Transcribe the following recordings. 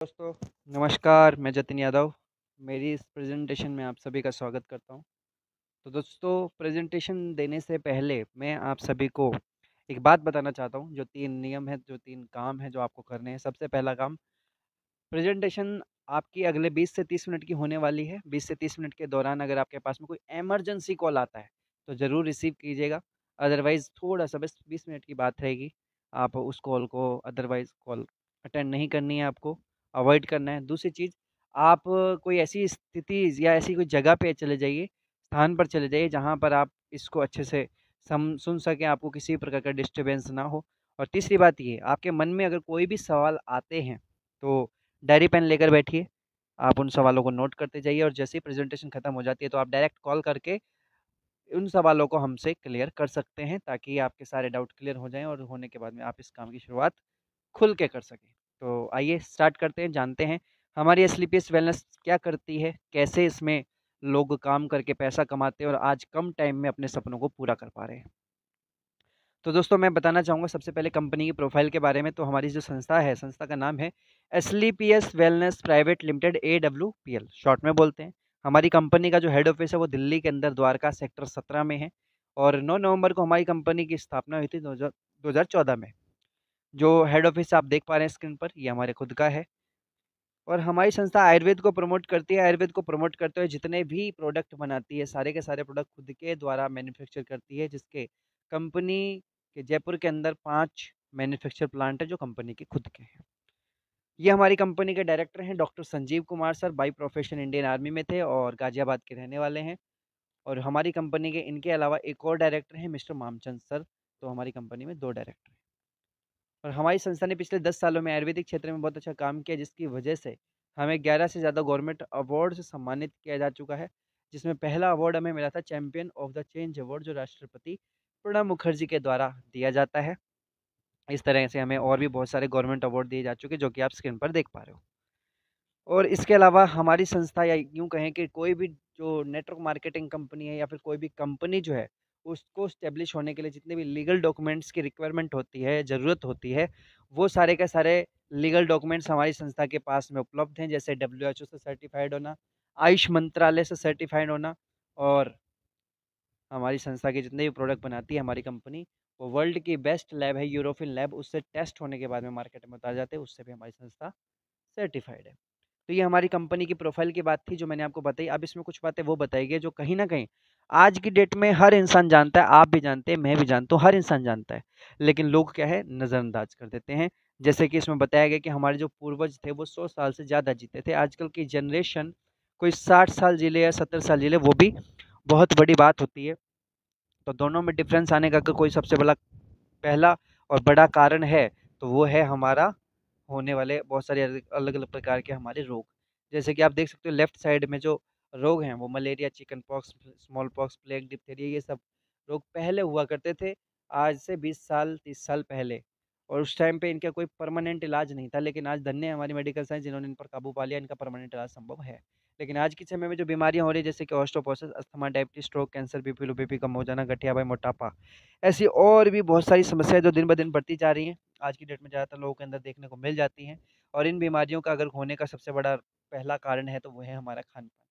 दोस्तों, नमस्कार। मैं जतिन यादव मेरी इस प्रेजेंटेशन में आप सभी का स्वागत करता हूं। तो दोस्तों, प्रेजेंटेशन देने से पहले मैं आप सभी को एक बात बताना चाहता हूं। जो 3 नियम हैं, जो 3 काम हैं जो आपको करने हैं। सबसे पहला काम, प्रेजेंटेशन आपकी अगले 20 से 30 मिनट की होने वाली है। 20 से 30 मिनट के दौरान अगर आपके पास में कोई इमरजेंसी कॉल आता है तो ज़रूर रिसीव कीजिएगा। अदरवाइज़ थोड़ा-सा बस 20 मिनट की बात रहेगी। आप उस कॉल को अदरवाइज़ कॉल अटेंड नहीं करनी है आपको, अवॉइड करना है। दूसरी चीज़, आप कोई ऐसी स्थिति या ऐसी कोई जगह पे चले जाइए, स्थान पर चले जाइए जहाँ पर आप इसको अच्छे से सम सुन सकें, आपको किसी प्रकार का डिस्टर्बेंस ना हो। और तीसरी बात ये, आपके मन में अगर कोई भी सवाल आते हैं तो डायरी पेन लेकर बैठिए। आप उन सवालों को नोट करते जाइए और जैसे ही प्रेज़ेंटेशन खत्म हो जाती है तो आप डायरेक्ट कॉल करके उन सवालों को हमसे क्लियर कर सकते हैं, ताकि आपके सारे डाउट क्लियर हो जाएँ और होने के बाद में आप इस काम की शुरुआत खुल के कर सकें। तो आइए स्टार्ट करते हैं, जानते हैं हमारी स्लीपियस वेलनेस क्या करती है, कैसे इसमें लोग काम करके पैसा कमाते हैं और आज कम टाइम में अपने सपनों को पूरा कर पा रहे हैं। तो दोस्तों, मैं बताना चाहूँगा सबसे पहले कंपनी की प्रोफ़ाइल के बारे में। तो हमारी जो संस्था है, संस्था का नाम है Asclepius wellness private limited, AWPL short में बोलते हैं। हमारी कंपनी का जो हेड ऑफ़िस है वो दिल्ली के अंदर द्वारका सेक्टर 17 में है और 9 नवंबर को हमारी कंपनी की स्थापना हुई थी 2014 में। जो हेड ऑफ़िस आप देख पा रहे हैं स्क्रीन पर, ये हमारे खुद का है। और हमारी संस्था आयुर्वेद को प्रमोट करती है। आयुर्वेद को प्रमोट करते हुए जितने भी प्रोडक्ट बनाती है, सारे के सारे प्रोडक्ट खुद के द्वारा मैन्युफैक्चर करती है, जिसके कंपनी के जयपुर के अंदर 5 मैन्युफैक्चर प्लांट है जो कंपनी के खुद के हैं। ये हमारी कंपनी के डायरेक्टर हैं doctor Sanjeev Kumar sir, by profession Indian army में थे और गाज़ियाबाद के रहने वाले हैं। और हमारी कंपनी के इनके अलावा एक और डायरेक्टर हैं मिस्टर मामचंद सर। तो हमारी कंपनी में 2 डायरेक्टर हैं। और हमारी संस्था ने पिछले 10 सालों में आयुर्वेदिक क्षेत्र में बहुत अच्छा काम किया, जिसकी वजह से हमें 11 से ज़्यादा गवर्नमेंट अवार्ड से सम्मानित किया जा चुका है। जिसमें पहला अवार्ड हमें मिला था champion of the change award, जो राष्ट्रपति प्रणब मुखर्जी के द्वारा दिया जाता है। इस तरह से हमें और भी बहुत सारे गवर्नमेंट अवार्ड दिए जा चुके हैं, जो कि आप स्क्रीन पर देख पा रहे हो। और इसके अलावा हमारी संस्था, या यूँ कहें कि कोई भी जो नेटवर्क मार्केटिंग कंपनी है या फिर कोई भी कंपनी जो है, उसको एस्टेब्लिश होने के लिए जितने भी लीगल डॉक्यूमेंट्स की रिक्वायरमेंट होती है, ज़रूरत होती है, वो सारे के सारे लीगल डॉक्यूमेंट्स हमारी संस्था के पास में उपलब्ध हैं। जैसे WHO से सर्टिफ़ाइड होना, आयुष मंत्रालय से सर्टिफ़ाइड होना और हमारी संस्था के जितने भी प्रोडक्ट बनाती है हमारी कंपनी, वो वर्ल्ड की बेस्ट लैब है यूरोपियन लैब, उससे टेस्ट होने के बाद में मार्केट में उतारे जाते हैं, उससे भी हमारी संस्था सर्टिफ़ाइड है। तो ये हमारी कंपनी की प्रोफ़ाइल की बात थी जो मैंने आपको बताई। अब इसमें कुछ बातें वो बताई गई जो कहीं न कहीं आज की डेट में हर इंसान जानता है, आप भी जानते हैं, मैं भी जानता हूँ, हर इंसान जानता है। लेकिन लोग क्या है, नज़रअंदाज कर देते हैं। जैसे कि इसमें बताया गया कि हमारे जो पूर्वज थे वो 100 साल से ज़्यादा जीते थे। आजकल की जनरेशन कोई 60 साल जी ले या 70 साल जी ले, वो भी बहुत बड़ी बात होती है। तो दोनों में डिफ़रेंस आने का अगर कोई सबसे बड़ा पहला और बड़ा कारण है, तो वो है हमारा होने वाले बहुत सारे अलग-अलग प्रकार के हमारे रोग। जैसे कि आप देख सकते हो लेफ्ट साइड में जो रोग हैं, वो malaria, chicken pox, small pox, plague, diphtheria, ये सब रोग पहले हुआ करते थे, आज से 20 साल, 30 साल पहले। और उस टाइम पे इनका कोई परमानेंट इलाज नहीं था, लेकिन आज धन्य है हमारी मेडिकल साइंस, जिन्होंने इन पर काबू पा लिया, इनका परमानेंट इलाज संभव है। लेकिन आज के समय में जो बीमारियाँ हो रही हैं, जैसे कि osteoporosis, asthma, diabetes, stroke, cancer, BP low, BP कम हो जाना, गठिया, मोटापा, ऐसी और भी बहुत सारी समस्याएँ जो दिन-ब-दिन बढ़ती जा रही हैं, आज की डेट में ज़्यादातर लोगों के अंदर देखने को मिल जाती हैं। और इन बीमारियों का अगर होने का सबसे बड़ा पहला कारण है, तो वो है हमारा खान-पान।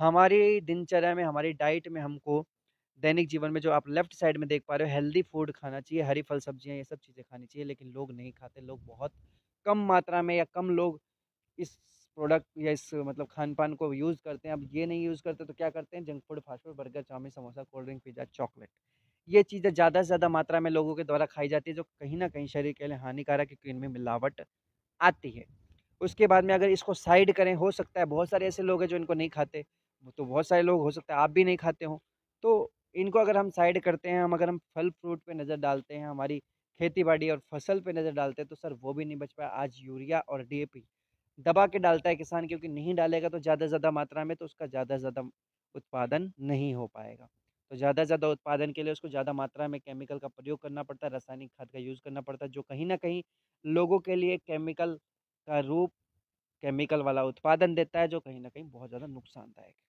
हमारी दिनचर्या में, हमारी डाइट में हमको दैनिक जीवन में जो आप लेफ्ट साइड में देख पा रहे हो, हेल्दी फूड खाना चाहिए, हरी फल सब्जियाँ, ये सब चीज़ें खानी चाहिए, लेकिन लोग नहीं खाते। लोग बहुत कम मात्रा में या कम लोग इस प्रोडक्ट या इस मतलब खान-पान को यूज़ करते हैं। अब ये नहीं यूज़ करते तो क्या करते हैं, junk food, fast food, burger, chow mein, samosa, cold drink, pizza, chocolate. ये चीज़ें ज़्यादा से ज़्यादा मात्रा में लोगों के द्वारा खाई जाती है, जो कहीं न कहीं शरीर के लिए हानिकारक है, क्योंकि इनमें मिलावट आती है। उसके बाद में अगर इसको साइड करें, हो सकता है बहुत सारे ऐसे लोग हैं जो इनको नहीं खाते, वो तो बहुत सारे लोग हो सकता है आप भी नहीं खाते हो। तो इनको अगर हम साइड करते हैं, हम अगर हम फल-फ्रूट पे नज़र डालते हैं, हमारी खेती-बाड़ी और फसल पे नज़र डालते हैं, तो सर वो भी नहीं बच पाया। आज यूरिया और DAP दबा के डालता है किसान, क्योंकि नहीं डालेगा तो ज़्यादा से ज़्यादा मात्रा में, तो उसका ज़्यादा से ज़्यादा उत्पादन नहीं हो पाएगा। तो ज़्यादा से ज़्यादा उत्पादन के लिए उसको ज़्यादा मात्रा में केमिकल का प्रयोग करना पड़ता है, रासायनिक खाद का यूज़ करना पड़ता है, जो कहीं न कहीं लोगों के लिए केमिकल का रूप, केमिकल वाला उत्पादन देता है, जो कहीं न कहीं बहुत ज़्यादा नुकसानदायक है।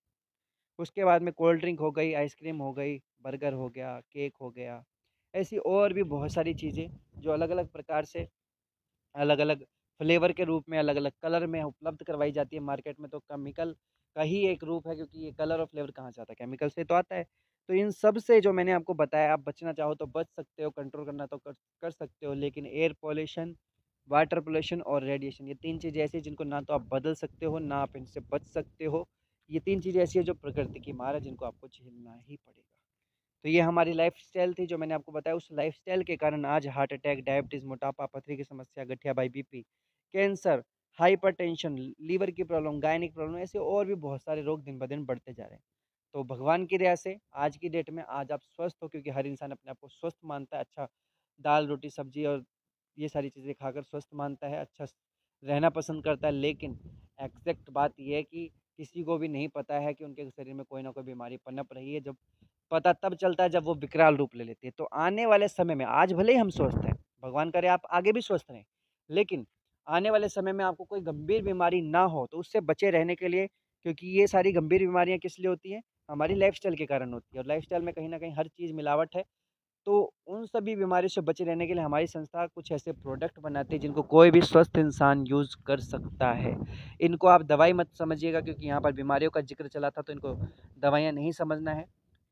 उसके बाद में कोल्ड ड्रिंक हो गई, आइसक्रीम हो गई, बर्गर हो गया, केक हो गया, ऐसी और भी बहुत सारी चीज़ें जो अलग-अलग प्रकार से अलग-अलग फ्लेवर के रूप में, अलग अलग कलर में उपलब्ध करवाई जाती है मार्केट में। तो केमिकल का ही एक रूप है, क्योंकि ये कलर और फ्लेवर कहाँ से आता है, केमिकल से तो आता है। तो इन सब से जो मैंने आपको बताया, आप बचना चाहो तो बच सकते हो, कंट्रोल करना तो कर सकते हो। लेकिन एयर पॉल्यूशन, वाटर पोल्यूशन और रेडिएशन, ये तीन चीज़ें ऐसी हैं जिनको ना तो आप बदल सकते हो, ना आप इनसे बच सकते हो। ये तीन चीज़ें ऐसी हैं जो प्रकृति की मार है, जिनको आपको झेलना ही पड़ेगा। तो ये हमारी लाइफ़स्टाइल थी जो मैंने आपको बताया। उस लाइफ़स्टाइल के कारण आज हार्ट अटैक, डायबिटीज़, मोटापा, पथरी की समस्या, गठिया बाई बीपी, कैंसर, हाइपरटेंशन, लीवर की प्रॉब्लम, गायनिक प्रॉब्लम, ऐसे और भी बहुत सारे रोग दिन ब दिन बढ़ते जा रहे हैं। तो भगवान की दया से आज की डेट में आज आप स्वस्थ हो, क्योंकि हर इंसान अपने आप को स्वस्थ मानता है। अच्छा दाल, रोटी, सब्ज़ी और ये सारी चीज़ें खाकर स्वस्थ मानता है, अच्छा रहना पसंद करता है। लेकिन एग्ज़ैक्ट बात ये है कि किसी को भी नहीं पता है कि उनके शरीर में कोई ना कोई बीमारी पनप रही है। जब पता तब चलता है जब वो विकराल रूप ले लेती है। तो आने वाले समय में, आज भले ही हम स्वस्थ हैं, भगवान करे आप आगे भी स्वस्थ रहें, लेकिन आने वाले समय में आपको कोई गंभीर बीमारी ना हो, तो उससे बचे रहने के लिए, क्योंकि ये सारी गंभीर बीमारियाँ किस लिए होती हैं? हमारी लाइफ़स्टाइल के कारण होती है, और लाइफ़स्टाइल में कहीं न कहीं हर चीज़ मिलावट है। तो उन सभी बीमारियों से बचे रहने के लिए हमारी संस्था कुछ ऐसे प्रोडक्ट बनाती है जिनको कोई भी स्वस्थ इंसान यूज़ कर सकता है। इनको आप दवाई मत समझिएगा, क्योंकि यहाँ पर बीमारियों का ज़िक्र चला था, तो इनको दवाइयाँ नहीं समझना है।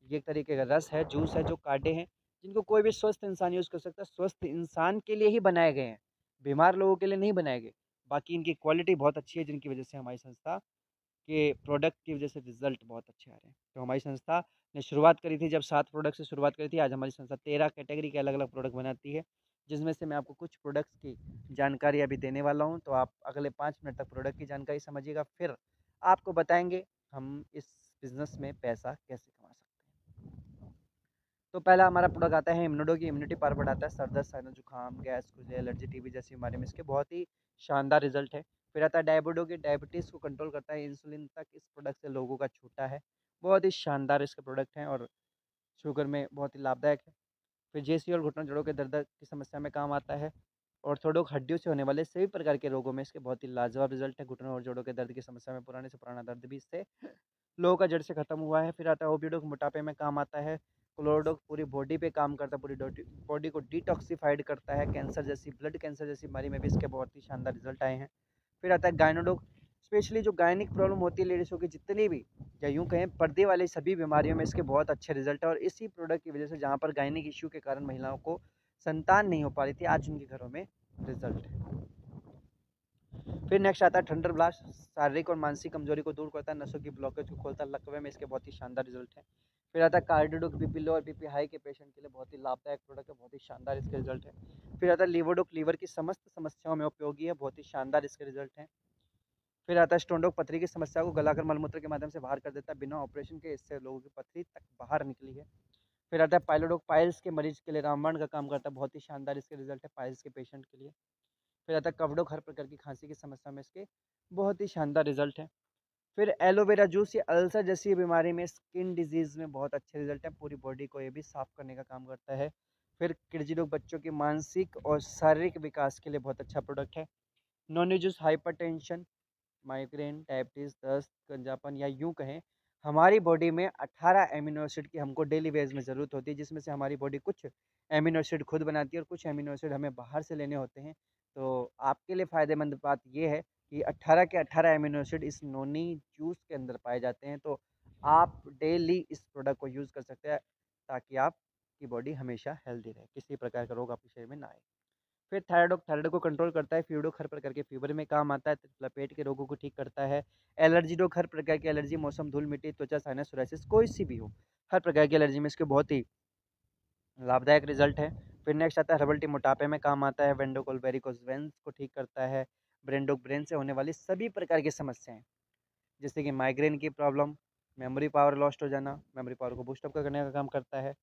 ये एक तरीके का रस है, जूस है, जो काढ़े हैं, जिनको कोई भी स्वस्थ इंसान यूज़ कर सकता है। स्वस्थ इंसान के लिए ही बनाए गए हैं, बीमार लोगों के लिए नहीं बनाए गए। बाकी इनकी क्वालिटी बहुत अच्छी है, जिनकी वजह से हमारी संस्था के प्रोडक्ट की वजह से रिज़ल्ट बहुत अच्छे आ रहे हैं। तो हमारी संस्था ने शुरुआत करी थी जब 7 प्रोडक्ट से शुरुआत करी थी। आज हमारी संस्था 13 कैटेगरी के अलग-अलग प्रोडक्ट बनाती है, जिसमें से मैं आपको कुछ प्रोडक्ट्स की जानकारी अभी देने वाला हूँ। तो आप अगले 5 मिनट तक प्रोडक्ट की जानकारी समझिएगा, फिर आपको बताएँगे हम इस बिज़नेस में पैसा कैसे कमा सकते हैं। तो पहला हमारा प्रोडक्ट आता है इम्यूनोडो की। इम्यूनिटी पावर बढ़ाता है, सर दर्द, साइनस, जुकाम, गैस, खुजली, एलर्जी, टीबी जैसी बीमारी में इसके बहुत ही शानदार रिजल्ट है। फिर आता है डायबिडो की। डायबिटीज़ को कंट्रोल करता है, इंसुलिन तक इस प्रोडक्ट से लोगों का छूटा है। बहुत ही शानदार इसके प्रोडक्ट हैं और शुगर में बहुत ही लाभदायक है। फिर जेसी और घुटनों जोड़ों के दर्द की समस्या में काम आता है। ऑर्थोडॉक हड्डियों से होने वाले सभी प्रकार के रोगों में इसके बहुत ही लाजवाब रिजल्ट है। घुटनों और जोड़ों के दर्द की समस्या में पुराने से पुराना दर्द भी इससे लोगों का जड़ से खत्म हुआ है। फिर आता है ओबिडोक, मोटापे में काम आता है। क्लोरोडोक पूरी बॉडी पे काम करता है, पूरी बॉडी को डिटॉक्सिफाइड करता है। कैंसर जैसी, ब्लड कैंसर जैसी बीमारी में भी इसके बहुत ही शानदार रिजल्ट आए हैं। फिर आता है गायनोडोक। स्पेशली जो गायनिक प्रॉब्लम होती है लेडीज़ों की, जितनी भी, या यूँ कहें पर्दे वाली सभी बीमारियों में इसके बहुत अच्छे रिजल्ट है। और इसी प्रोडक्ट की वजह से जहाँ पर गायनिक इश्यू के कारण महिलाओं को संतान नहीं हो पा रही थी, आज उनके घरों में रिजल्ट है। फिर नेक्स्ट आता है थंडर ब्लास्ट। शारीरिक और मानसिक कमजोरी को दूर करता है, नसों की ब्लॉकेज को खोलता है, लकवे में इसके बहुत ही शानदार रिजल्ट है। फिर आता है कार्डियोडोक। बीपी लो और बीपी हाई के पेशेंट के लिए बहुत ही लाभदायक प्रोडक्ट है, बहुत ही शानदार इसके रिजल्ट है। फिर आता है लीवोडोक। लीवर की समस्त समस्याओं में उपयोगी है, बहुत ही शानदार इसके रिजल्ट हैं। फिर आता है स्टोनडोक। पथरी की समस्या को गलाकर मलमूत्र के माध्यम से बाहर कर देता है, बिना ऑपरेशन के इससे लोगों की पथरी तक बाहर निकली है। फिर आता है पाइलोडोक। पाइल्स के मरीज के लिए रामबाण का काम करता है, बहुत ही शानदार इसके रिजल्ट है पाइल्स के पेशेंट के लिए। फिर आता है कवडोक। हर प्रकार की खांसी की समस्या में इसके बहुत ही शानदार रिजल्ट है। फिर एलोवेरा जूस, ये अल्सर जैसी बीमारी में, स्किन डिजीज़ में बहुत अच्छे रिजल्ट हैं, पूरी बॉडी को ये भी साफ़ करने का काम करता है। फिर किडजी बच्चों के मानसिक और शारीरिक विकास के लिए बहुत अच्छा प्रोडक्ट है। Noni juice hypertension, migraine, diabetes, दस्त, गंजापन, या यूँ कहें हमारी बॉडी में 18 एमिनो एसिड की हमको डेली बेस में ज़रूरत होती है, जिसमें से हमारी बॉडी कुछ एमिनो एसिड खुद बनाती है और कुछ एमिनो एसिड हमें बाहर से लेने होते हैं। तो आपके लिए फ़ायदेमंद बात ये है कि 18 के 18 एमिनो एसिड इस नोनी जूस के अंदर पाए जाते हैं। तो आप डेली इस प्रोडक्ट को यूज़ कर सकते हैं, ताकि आपकी बॉडी हमेशा हेल्दी रहे, किसी प्रकार का रोग आपके शरीर में ना आए। फिर थायराइड। थायराइड को कंट्रोल करता है। फीवडोक हर प्रकार के फीवर में काम आता है, पेट के रोगों को ठीक करता है। एलर्जी डोक। हर प्रकार की एलर्जी, मौसम, धूल मिट्टी, त्वचा, साइनस, सोराइसिस, कोई सी भी हो, हर प्रकार की एलर्जी में इसके बहुत ही लाभदायक रिजल्ट है। फिर नेक्स्ट आता है हर्बल टी। मोटापे में काम आता है। वेंडोकोल वेरिकोस वेन्स को ठीक करता है। ब्रेनडोक। ब्रेन से होने वाली सभी प्रकार की समस्याएं, जैसे कि माइग्रेन की प्रॉब्लम, मेमोरी पावर लॉस्ट हो जाना, मेमोरी पावर को बूस्टअप करने का काम करता है।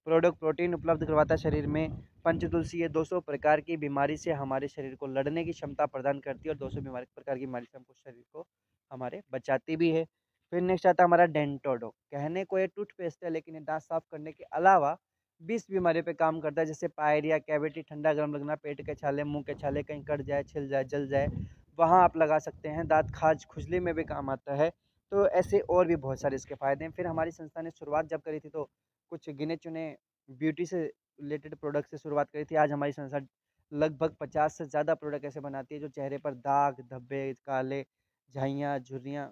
प्रोडक्ट प्रोटीन उपलब्ध करवाता है शरीर में। पंचतुलसी, ये 200 प्रकार की बीमारी से हमारे शरीर को लड़ने की क्षमता प्रदान करती है, और 200 प्रकार की बीमारी से हमको शरीर को हमारे बचाती भी है। फिर नेक्स्ट आता है हमारा डेंटोडो। कहने को ये टूथपेस्ट है, लेकिन ये दांत साफ करने के अलावा 20 बीमारियों पे काम करता है, जैसे पायरिया, कैविटी, ठंडा गर्म लगना, पेट के छाले, मुंह के छाले, कहीं कट जाए, छिल जाए, जल जाए, वहाँ आप लगा सकते हैं। दांत खाज खुजली में भी काम आता है। तो ऐसे और भी बहुत सारे इसके फ़ायदे हैं। फिर हमारी संस्था ने शुरुआत जब करी थी, तो कुछ गिने चुने ब्यूटी से रिलेटेड प्रोडक्ट से शुरुआत करी थी। आज हमारी संस्था लगभग 50 से ज़्यादा प्रोडक्ट ऐसे बनाती है जो चेहरे पर दाग, धब्बे, काले, झाइयाँ, झुर्रियाँ,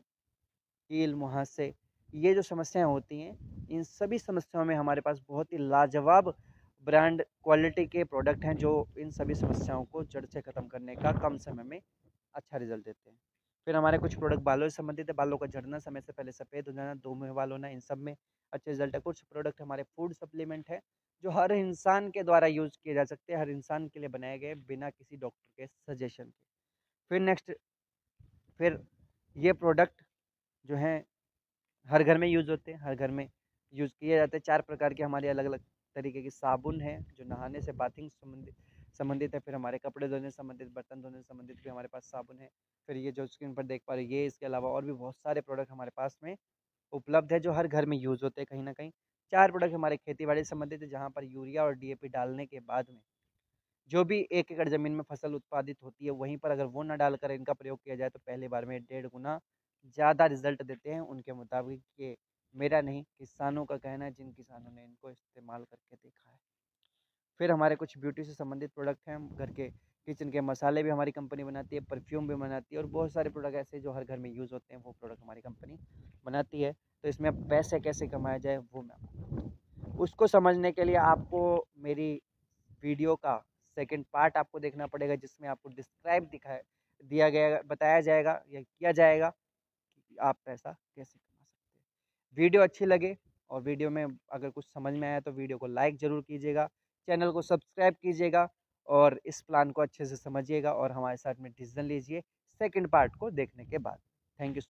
कील, मुहासे, ये जो समस्याएँ होती हैं, इन सभी समस्याओं में हमारे पास बहुत ही लाजवाब ब्रांड क्वालिटी के प्रोडक्ट हैं जो इन सभी समस्याओं को जड़ से ख़त्म करने का कम समय में अच्छा रिज़ल्ट देते हैं। फिर हमारे कुछ प्रोडक्ट बालों से संबंधित है, बालों का झड़ना, समय से पहले सफ़ेद हो जाना, दो मुँह वाल होना, इन सब में अच्छे रिज़ल्ट है। कुछ प्रोडक्ट हमारे फूड सप्लीमेंट है, जो हर इंसान के द्वारा यूज़ किए जा सकते हैं, हर इंसान के लिए बनाए गए बिना किसी डॉक्टर के सजेशन के। फिर नेक्स्ट फिर ये प्रोडक्ट जो हैं हर घर में यूज़ होते हैं, हर घर में यूज़ किए जाते हैं। 4 प्रकार के हमारे अलग-अलग तरीके की साबुन हैं, जो नहाने से बाथिंग संबंधित संबंधित है। फिर हमारे कपड़े धोने से संबंधित, बर्तन धोने से संबंधित भी हमारे पास साबुन है। फिर ये जो स्क्रीन पर देख पा रहे हैं ये, इसके अलावा और भी बहुत सारे प्रोडक्ट हमारे पास में उपलब्ध है, जो हर घर में यूज़ होते हैं कहीं न कहीं। 4 प्रोडक्ट हमारे खेती-बाड़ी से संबंधित है, जहाँ पर यूरिया और डीएपी डालने के बाद में जो भी 1 एकड़ ज़मीन में फसल उत्पादित होती है, वहीं पर अगर वो ना डालकर इनका प्रयोग किया जाए, तो पहली बार में 1.5 गुना ज़्यादा रिज़ल्ट देते हैं उनके मुताबिक। ये मेरा नहीं, किसानों का कहना है, जिन किसानों ने इनको इस्तेमाल करके देखा है। फिर हमारे कुछ ब्यूटी से संबंधित प्रोडक्ट हैं, घर के किचन के मसाले भी हमारी कंपनी बनाती है, परफ्यूम भी बनाती है और बहुत सारे प्रोडक्ट ऐसे जो हर घर में यूज़ होते हैं, वो प्रोडक्ट हमारी कंपनी बनाती है। तो इसमें अब पैसे कैसे कमाया जाए, वो मैं आपको बताता हूँ। उसको समझने के लिए आपको मेरी वीडियो का सेकंड पार्ट आपको देखना पड़ेगा, जिसमें आपको डिस्क्राइब दिखाया दिया गया बताया जाएगा या किया जाएगा कि आप पैसा कैसे कमा सकते हैं। वीडियो अच्छी लगे और वीडियो में अगर कुछ समझ में आया तो वीडियो को लाइक ज़रूर कीजिएगा, चैनल को सब्सक्राइब कीजिएगा और इस प्लान को अच्छे से समझिएगा और हमारे साथ में डिसीजन लीजिए सेकंड पार्ट को देखने के बाद। Thank you.